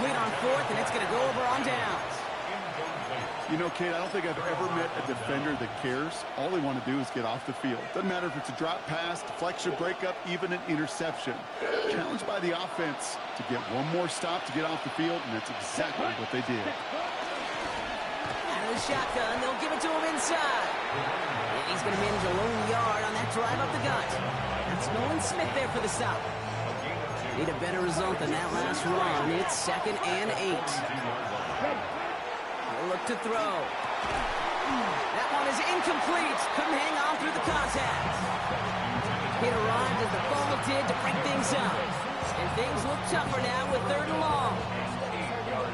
incomplete on fourth, and it's going to go over on downs. You know, Kate, I don't think I've ever met a defender that cares. All they want to do is get off the field. Doesn't matter if it's a drop pass, deflection, breakup, even an interception. Challenged by the offense to get one more stop to get off the field, and that's exactly what they did. Out of the shotgun, they'll give it to him inside. And he's going to manage a lone yard on that drive up the gut. That's Nolan Smith there for the stop. Need a better result than that last run. It's 2nd and 8. He'll look to throw. That one is incomplete. Couldn't hang on through the contact. It arrived as the ball did to break things up. And things look tougher now with 3rd and long.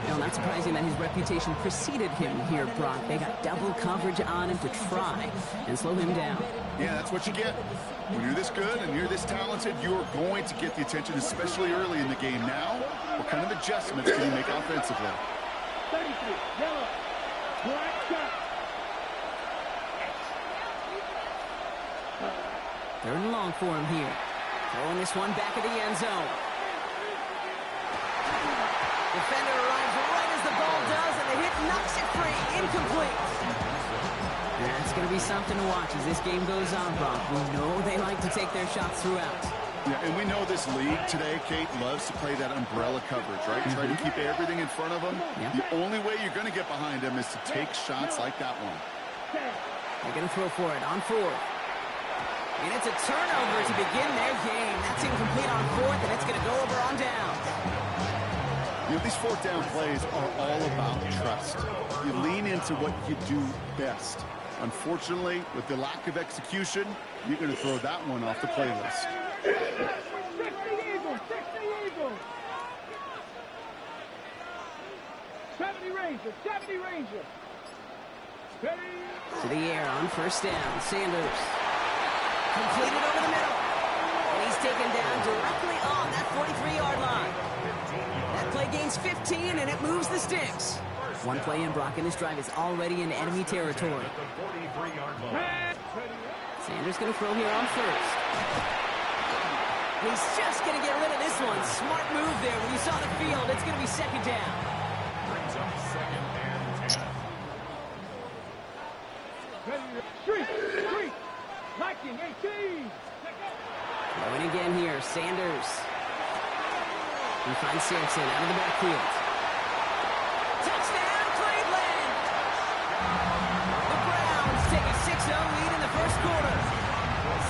You know, not surprising that his reputation preceded him here, Brock. They got double coverage on him to try and slow him down. Yeah, that's what you get. When you're this good and you're this talented, you're going to get the attention, especially early in the game. Now, what kind of adjustments can you make offensively? 33, yellow, black shot. 3rd and long for him here. Throwing this one back of the end zone. Defender arrives right as the ball does, and the hit knocks it free. Incomplete. That's going to be something to watch as this game goes on, Brock. We know they like to take their shots throughout. Yeah, and we know this league today, Kate, loves to play that umbrella coverage, right? Try to keep everything in front of them. Yeah. The only way you're going to get behind them is to take shots like that one. They're going to throw for it on 4th. And it's a turnover to begin their game. That's incomplete on 4th, and it's going to go over on down. You know, these 4th down plays are all about trust. You lean into what you do best. Unfortunately, with the lack of execution, you're going to throw that one off the playlist. 60 Eagles, 60 Eagles. 70 Rangers, 70 Rangers. Ready? To the air on 1st down. Sanders. Completed over the middle. And he's taken down directly on that 43-yard line. That play gains 15, and it moves the sticks. One play in, Brock, and this drive is already in enemy territory. Sanders going to throw here on 1st. He's just going to get rid of this one. Smart move there. When you saw the field, it's going to be 2nd down. Street. Liking 18. Throwing again here. Sanders. He finds Sampson out of the backfield. Touchdown, Cleveland! The Browns take a 6-0 lead in the 1st quarter.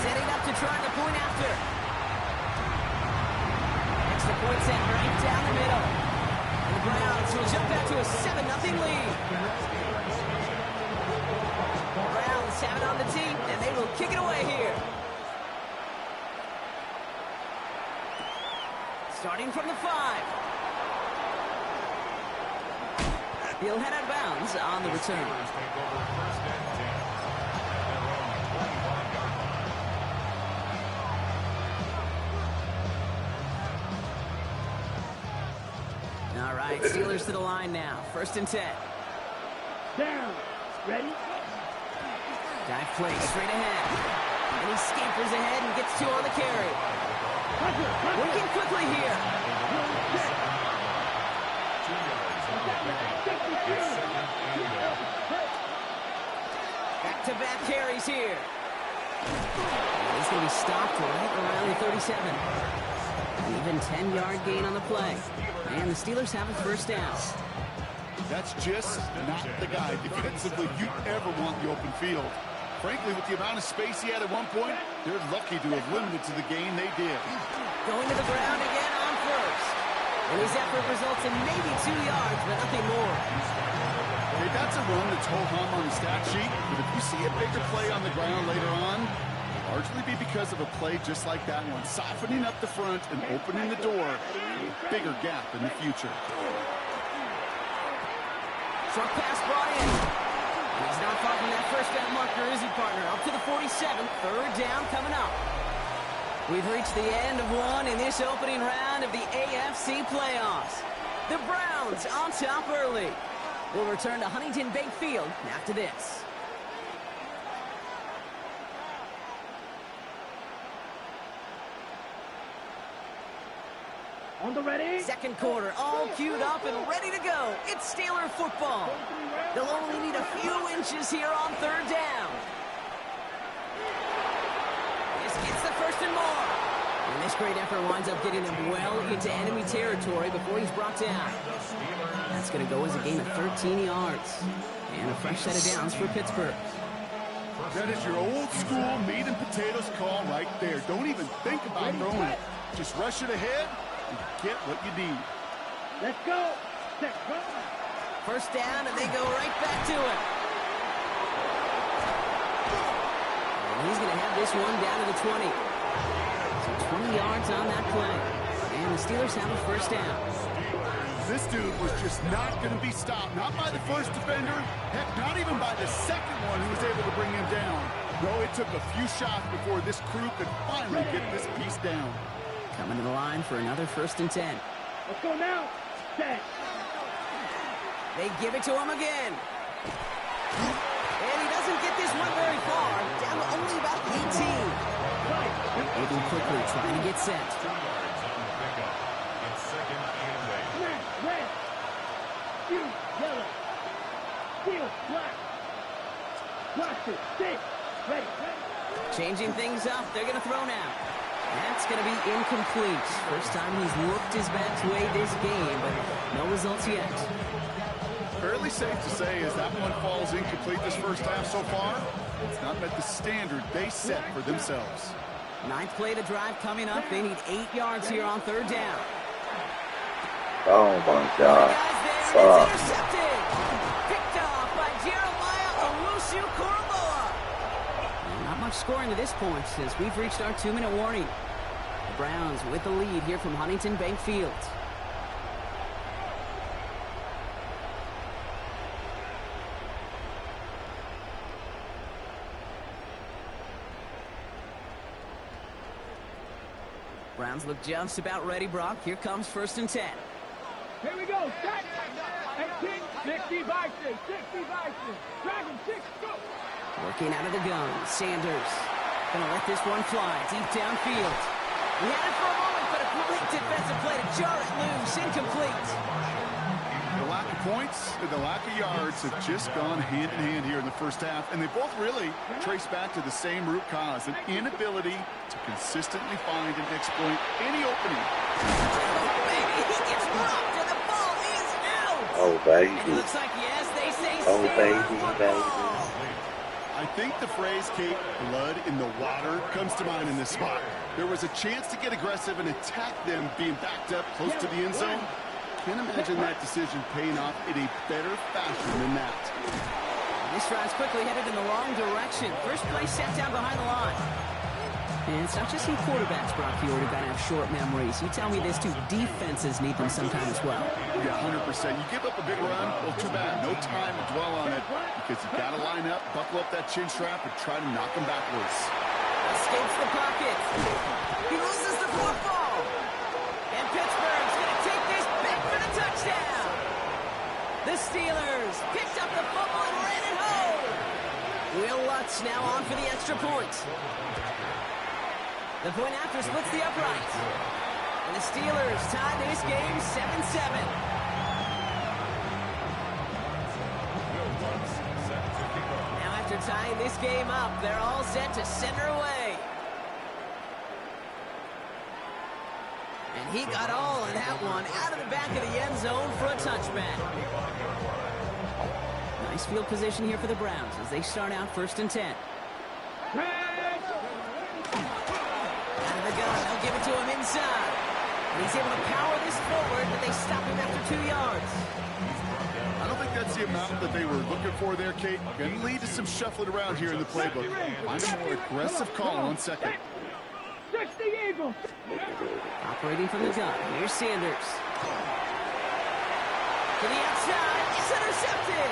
Setting up to try the point after. Extra point set right down the middle. And the Browns will jump out to a 7-0 lead. The Browns have it on the tee, and they will kick it away here. Starting from the 5. He'll head out of bounds on the return. All right, Steelers to the line now. 1st and 10. Down. Ready? Dive play straight ahead. And he scampers ahead and gets 2 on the carry. Working quickly here. Back-to-back carries here. He's going to be stopped right around the 37. An even 10-yard gain on the play. And the Steelers have a 1st down. That's just not the guy defensively you ever want the open field. Frankly, with the amount of space he had at one point, they're lucky to have limited to the game they did. Going to the ground again on 1st. And his effort results in maybe 2 yards, but nothing more. Okay, that's a run that's ho-hum on the stat sheet, but if you see a bigger play on the ground later on, it'll largely be because of a play just like that one, softening up the front and opening the door to a bigger gap in the future. Short pass brought in. And he's not far from that 1st down marker, is he, partner? Up to the 47. 3rd down coming up. We've reached the end of one in this opening round of the AFC playoffs. The Browns on top early. We'll return to Huntington Bank Field after this. On the ready. Second quarter, all queued up and ready to go. It's Steeler football. They'll only need a few inches here on third down. This gets the first and more. And this great effort winds up getting him well into enemy territory before he's brought down. That's going to go as a gain of 13 yards. And a fresh set of downs for Pittsburgh. That is your old school meat and potatoes call right there. Don't even think about throwing it. Just rush it ahead and get what you need. Let's go. Set, go. First down, and they go right back to it. And he's going to have this one down to the 20. So 20 yards on that play. And the Steelers have a first down. This dude was just not going to be stopped. Not by the first defender. Heck, not even by the second one who was able to bring him down. No, it took a few shots before this crew could finally get this piece down. Coming to the line for another 1st and 10. Let's go now. Set. They give it to him again. And he doesn't get this one very far. Down to only about 18. Able quickly trying to get set. Red. Blue, yellow. Steel, black. Blaster, stick. Ready. Changing things up. They're going to throw now. That's going to be incomplete. First time he's looked his best way this game, but no results yet. Fairly safe to say as that one falls incomplete this first half so far, it's not met the standard they set for themselves. 9th play to drive coming up. They need 8 yards here on third down. Oh my God. It's intercepted. Picked off by Jeremiah Owusu-Koramoah. Not much scoring to this point as we've reached our 2-minute warning. The Browns with the lead here from Huntington Bank Field. Browns look just about ready, Brock. Here comes 1st and 10. Here we go. Set. 18, 60 Bison. 60 Bison. Dragon 6, go. Working out of the gun. Sanders gonna let this one fly deep downfield. He had it for a moment, but a great defensive play to jar it loose. Incomplete. The lack of points and the lack of yards have just gone hand in hand here in the first half, and they both really trace back to the same root cause, an inability to consistently find and exploit any opening. Oh, baby, he gets dropped, and the ball is out. Oh, baby. And it looks like, yes, they say Oh, Steelers baby, football. I think the phrase, Kate, blood in the water, comes to mind in this spot. There was a chance to get aggressive and attack them being backed up close to the end zone. Can't imagine that decision paying off in a better fashion than that. This drive's quickly headed in the wrong direction. First play set down behind the line. And it's not just you quarterbacks, Brock Fiore, got to have short memories. You tell me this too, defenses need them sometime as well. Yeah, 100%. You give up a big run, well, too bad. No time to dwell on it because you got to line up, buckle up that chin strap, and try to knock them backwards. Escapes the pocket. He loses the football. And Pittsburgh's going to take this back for the touchdown. The Steelers picked up the football and ran it home. Will Lutz now on for the extra point. The point after splits the upright. And the Steelers tie this game 7-7. Now after tying this game up, they're all set to center away. And he got all of that one out of the back of the end zone for a touchback. Nice field position here for the Browns as they start out 1st and 10. The gun, they'll give it to him inside. And he's able to power this forward, but they stop him after 2 yards. I don't think that's the amount that they were looking for there, Kate. Going to lead to some shuffling around here in the playbook. Find a more aggressive call on 2nd. 60 Eagles. Operating from the gun, here's Sanders. To the outside, it's intercepted.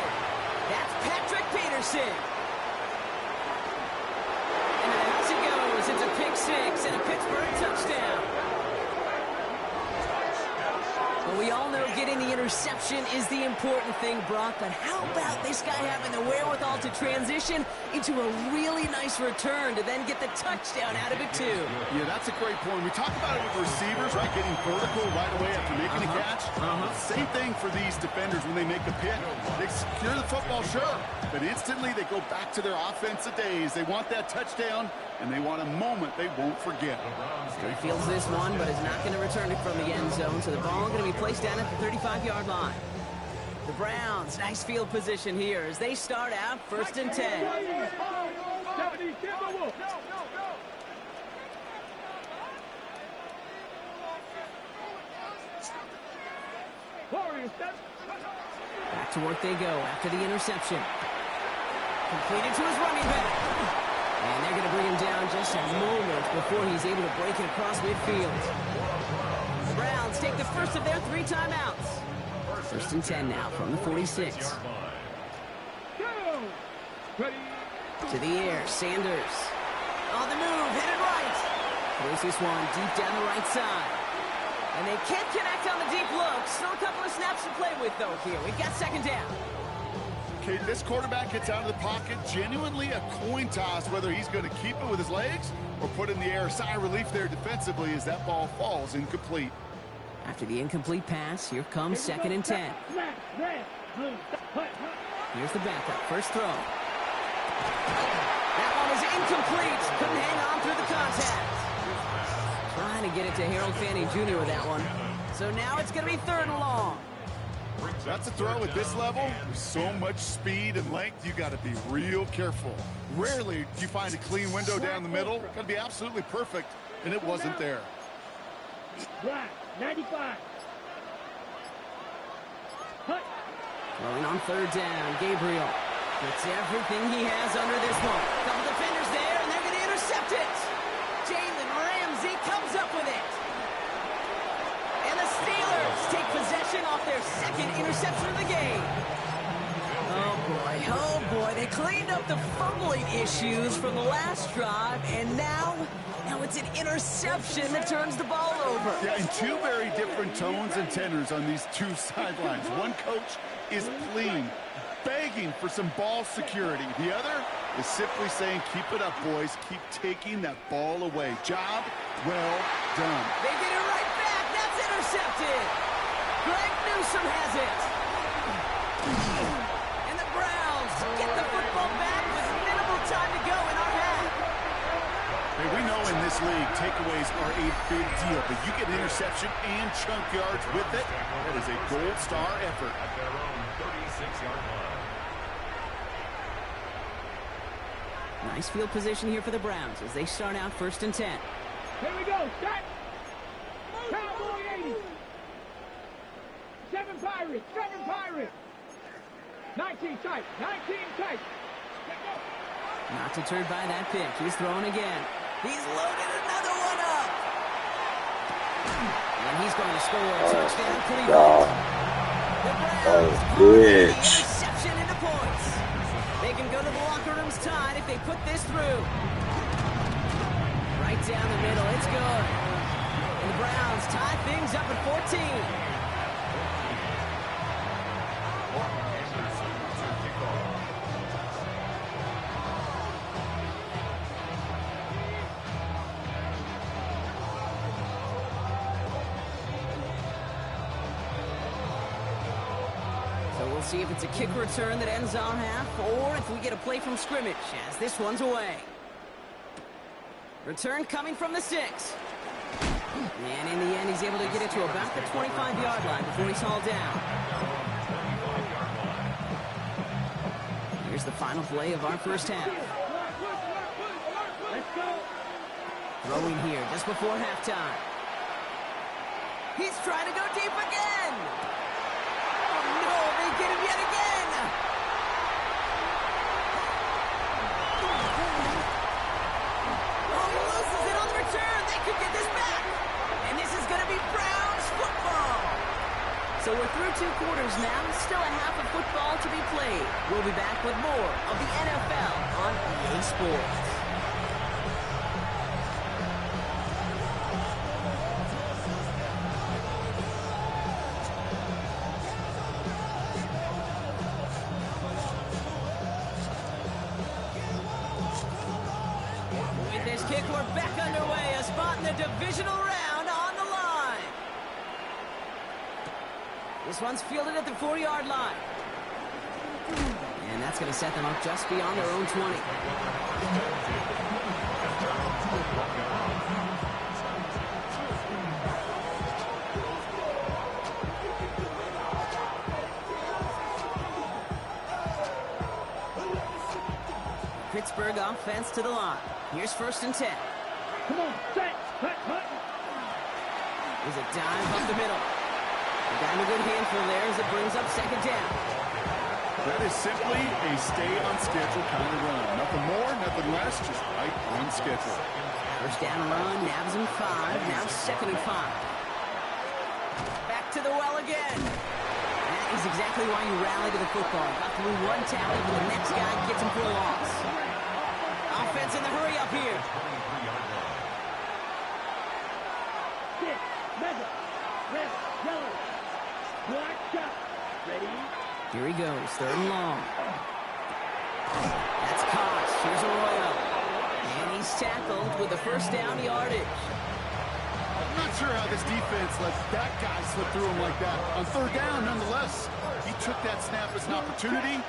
That's Patrick Peterson. And the house it goes. It's a pick 6 and a Pittsburgh touchdown. we all know getting the interception is the important thing, Brock, but how about this guy having the wherewithal to transition into a really nice return to then get the touchdown out of it, too? Yeah, that's a great point. We talk about it with receivers, right, getting vertical right away after making a catch. Same thing for these defenders when they make a pick. They secure the football, sure, but instantly they go back to their offensive days. They want that touchdown, and they want a moment they won't forget. He fields this one, but is not going to return it from the end zone, so the ball going to be placed down at the 35-yard line. The Browns, nice field position here as they start out 1st and 10. Back to work they go after the interception. Completed to his running back. And they're going to bring him down just a moment before he's able to break it across midfield. The Browns take the first of their 3 timeouts. 1st and 10 now from the 46. To the air, Sanders. On the move, headed right. Throws this one deep down the right side. And they can't connect on the deep look. Still a couple of snaps to play with, though, here. We've got 2nd down. Okay, this quarterback gets out of the pocket. Genuinely a coin toss whether he's going to keep it with his legs or put it in the air. Sigh of relief there defensively as that ball falls incomplete. After the incomplete pass, here comes 2nd and 10. Here's the backup. First throw. That one is incomplete. Couldn't hang on through the contact. Trying to get it to Harold Fanning Jr. with that one. So now it's going to be 3rd and long. That's a throw at this level. There's so much speed and length, you got to be real careful. Rarely do you find a clean window down the middle. Got to be absolutely perfect, and it wasn't there. Black, 95. Throwing on 3rd down, Gabriel puts everything he has under this one. Couple defenders there, and they're going to intercept it. Jalen Ramsey comes up with it. And the Steelers take possession off their 2nd interception of the game. Oh boy, they cleaned up the fumbling issues from the last drive, and now it's an interception that turns the ball over. Yeah, and 2 very different tones and tenors on these 2 sidelines. One coach is pleading, begging for some ball security. The other is simply saying, keep it up, boys. Keep taking that ball away. Job well done. They get it right back. That's intercepted. Greg Newsome has it. And the Browns get the football back with minimal time to go in our half. Hey, we know in this league, takeaways are a big deal, but you get interception and chunk yards with it. That is a gold star effort. At their own 36-yard line. Nice field position here for the Browns as they start out 1st and 10. Here we go. Set. Cowboy 80. 7 Pirates. 7 Pirates. 19 tight. 19 tight. Not deterred by that pick. He's throwing again. He's loaded another one up. And he's going to score a touchdown. Cleveland. The Browns convert the interception into points. They can go to the locker rooms tied if they put this through. Right down the middle. It's good. And the Browns tie things up at 14. We'll see if it's a kick return that ends our half, or if we get a play from scrimmage, as this one's away. Return coming from the 6. And in the end, he's able to get it to about the 25-yard line before he's hauled down. Here's the final play of our first half. Throwing here just before halftime. He's trying to go deep again. No, they get him yet again. Oh, he loses it on the return. They could get this back. And this is going to be Browns football. So we're through 2 quarters now. Still a half of football to be played. We'll be back with more of the NFL on EA Sports. This one's fielded at the 4-yard line. And that's going to set them up just beyond their own 20. Pittsburgh offense to the line. Here's 1st and 10. Come on, set, cut. There's a dive up the middle. Got a good handful there as it brings up 2nd down. That is simply a stay-on-schedule kind of run. Nothing more, nothing less, just right on schedule. 1st down run, nabs him 5, now 2nd and 5. Back to the well again. That is exactly why you rally to the football. Got through one tackle, but the next guy gets him for a loss. Offense in the hurry up here. Six, mega, red, yellow, black, shot. Ready? Here he goes, 3rd and long. That's caught. Here's Arroyo. And he's tackled with the 1st down yardage. I'm not sure how this defense let that guy slip through him like that. On 3rd down, nonetheless, he took that snap as an opportunity.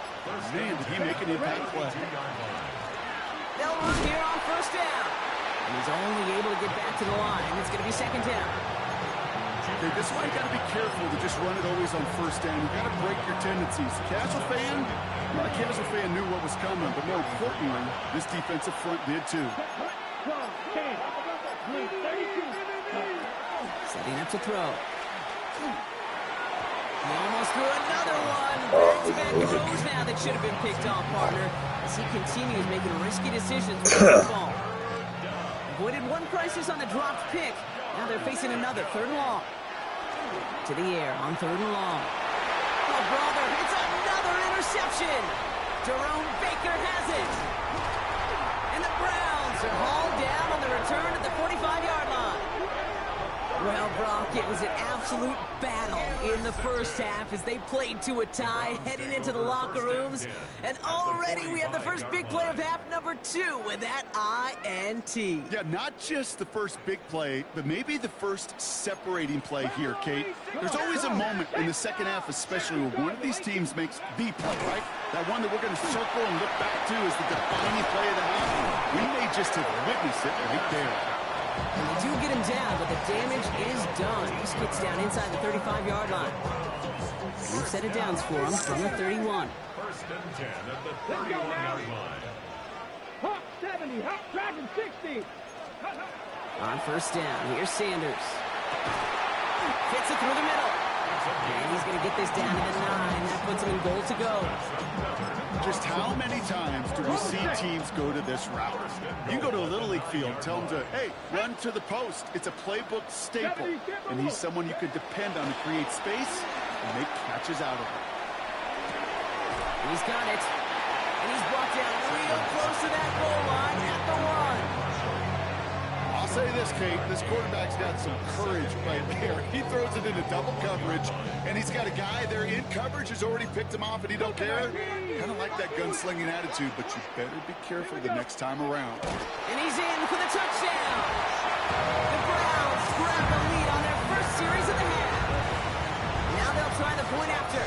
Man, did he make an impact play. They'll run here on 1st down. And he's only able to get back to the line. It's going to be 2nd down. Okay, this is why you got to be careful to just run it always on 1st down. You got to break your tendencies. Casual fan, my casual fan knew what was coming, but more importantly, this defensive front did too. 12, 10, 32. Setting up to throw. He almost threw another one. Back-to-back throws now that should have been picked off, partner, as he continues making risky decisions with the football. Avoided one crisis on the dropped pick. Now they're facing another 3rd and long. To the air on 3rd and long. Oh, brother, it's another interception. Jerome Baker has it. And the Browns are hauled down on the return at the 45-yard line. Well, Brock, it was an absolute battle in the 1st half as they played to a tie, heading into the locker rooms. And already we have the first big play of half number 2 with that INT. Yeah, not just the first big play, but maybe the first separating play here, Kate. There's always a moment in the 2nd half, especially when one of these teams makes the play, right? That one that we're going to circle and look back to as the defining play of the half. We may just have witnessed it right there. And they do get him down, but the damage is done. This gets down inside the 35-yard line. We've set it downs for him from the 31. 1st and 10 at the 31-yard line. Hawk 70, Hawk Dragon 60. On 1st down, here's Sanders. Fits it through the middle. And he's going to get this down to the 9. That puts him in goal to go. Just how many times do we see teams go to this route? You go to a Little League field, tell them to, hey, run to the post. It's a playbook staple. And he's someone you could depend on to create space and make catches out of it. He's got it. And he's brought down real close to that goal line at the 1. I'll say this, Kate, this quarterback's got some courage right there. He throws it into double coverage, and he's got a guy there in coverage who's already picked him off, and he don't care. Kind of like that gunslinging attitude, but you better be careful the next time around. And he's in for the touchdown. The Browns grab the lead on their first series of the half. Now they'll try the point after.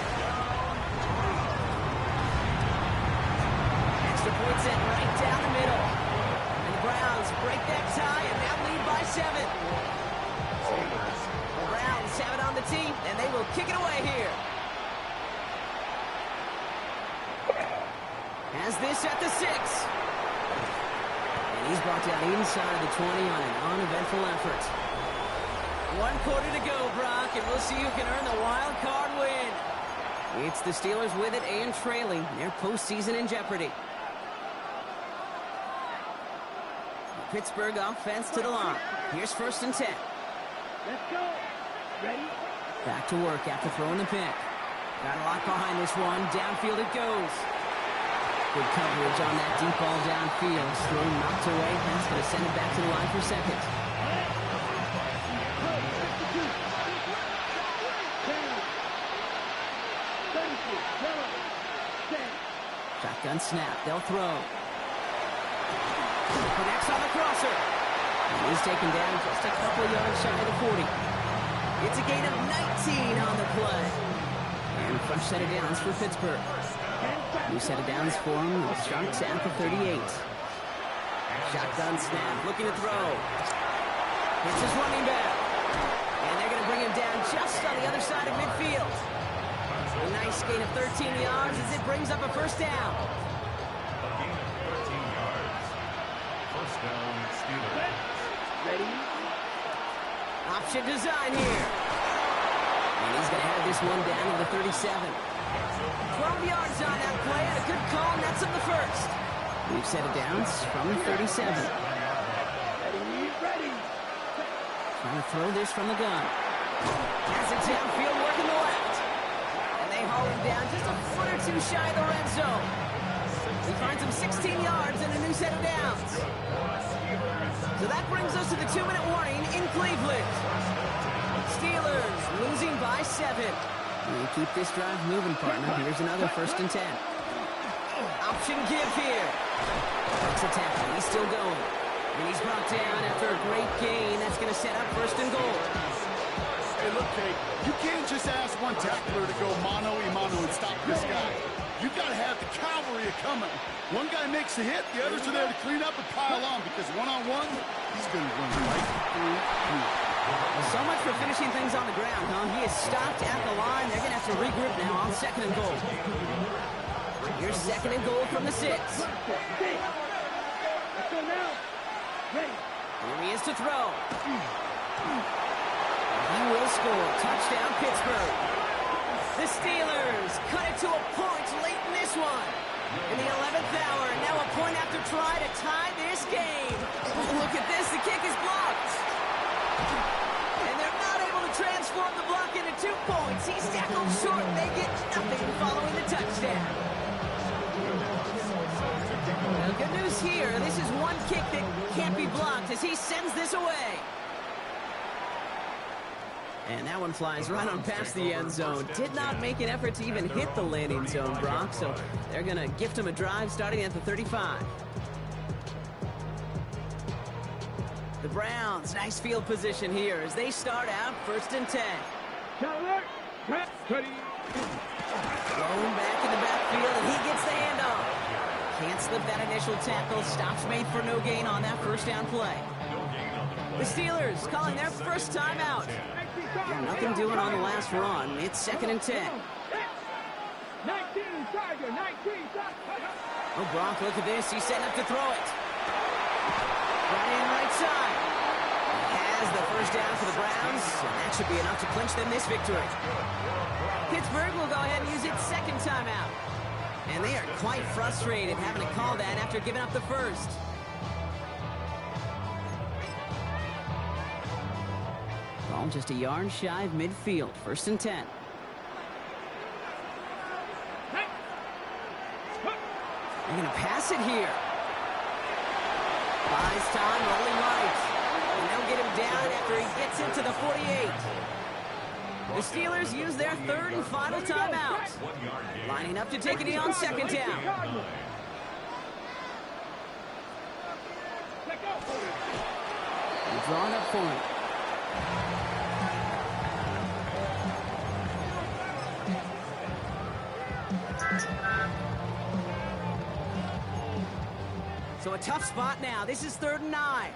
Extra point set right down the middle. And the Browns break that tie and now lead by 7. The Browns have it on the tee, and they will kick it away here. Has this at the 6. And he's brought down inside the 20 on an uneventful effort. 1 quarter to go, Brock, and we'll see who can earn the wild card win. It's the Steelers with it and trailing. Their postseason in jeopardy. The Pittsburgh offense to the line. Here's 1st and 10. Let's go. Ready? Back to work after throwing the pick. Got a lot behind this one. Downfield it goes. Good coverage on that deep ball downfield. Throw knocked away. That's going to send it back to the line for 2nd. Shotgun snap. They'll throw. Connects on the crosser. And he's taken down just a couple yards shy of the 40. It's a gain of 19 on the play. first set of downs for Pittsburgh. New set of downs for them. It starts at the 38. Shotgun snap, looking to throw. It's his running back. And they're going to bring him down just on the other side of midfield. A nice gain of 13 yards as it brings up a first down. A gain of 13 yards. First down, Steelers. Ready? Option design here. And he's going to have this one down to the 37. 12 yards on that play, and a good call, and that's on the first. We've set it downs from the 37. Ready. Trying to throw this from the gun. Has it downfield, working the left. And they haul him down just a foot or two shy of the red zone. He finds him 16 yards and a new set of downs. So that brings us to the 2-minute warning in Cleveland. Steelers losing by 7. You keep this drive moving, partner. Here's another 1st and 10. Option give here. It's a tackle. He's still going. And he's brought down after a great gain. That's going to set up 1st and goal. Hey, look, Kate, you can't just ask one tackler to go mano-a-mano and stop this guy. You've got to have the cavalry coming. One guy makes a hit, the others are there to clean up and pile on, because one-on-one, he's going to run right through you. Well, so much for finishing things on the ground, huh? He is stopped at the line. They're going to have to regroup now on 2nd and goal. Here's 2nd and goal from the 6. Here he is to throw. He will score. Touchdown, Pittsburgh. The Steelers cut it to a point late in this one. In the 11th hour, now a point after try to tie this game. Look at this, the kick is blocked. And they're not able to transform the block into 2 points. He's tackled short, and they get nothing following the touchdown. Well, good news here. This is one kick that can't be blocked as he sends this away. And that one flies right on past the end zone. Did not make an effort to even hit the landing zone, Brock. So they're going to gift him a drive starting at the 35. The Browns, nice field position here as they start out 1st and 10. Tyler, ready. Thrown back in the backfield, and he gets the handoff. Can't slip that initial tackle. Stops made for no gain on that 1st down play. The Steelers calling their first timeout. Nothing doing on the last run. It's 2nd and 10. 19, Tiger, 19, Oh, Brock, look at this. He's setting up to throw it. Right in, right side. Has the 1st down for the Browns, and that should be enough to clinch them this victory. Pittsburgh will go ahead and use its 2nd timeout. And they are quite frustrated having to call that after giving up the 1st. Ball just a yard shy of midfield. 1st and 10. They're going to pass it here. Buys time, rolling right. And they'll get him down after he gets into the 48. The Steelers use their 3rd and final timeout. Lining up to take it in on 2nd down. Drawn up for him. So a tough spot now. This is 3rd and 9.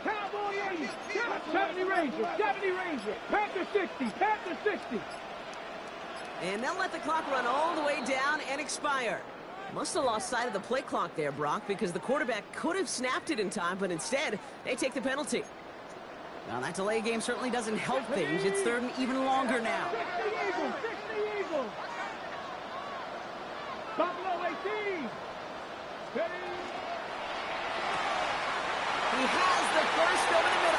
Cowboy 80, 70 Ranger, Panther 60, Panther 60. And they'll let the clock run all the way down and expire. Must have lost sight of the play clock there, Brock, because the quarterback could have snapped it in time, but instead, they take the penalty. Well, that delay game certainly doesn't help things. It's 3rd and even longer now. 60 Eagles. Buffalo 18. Ready. He has the first over the middle.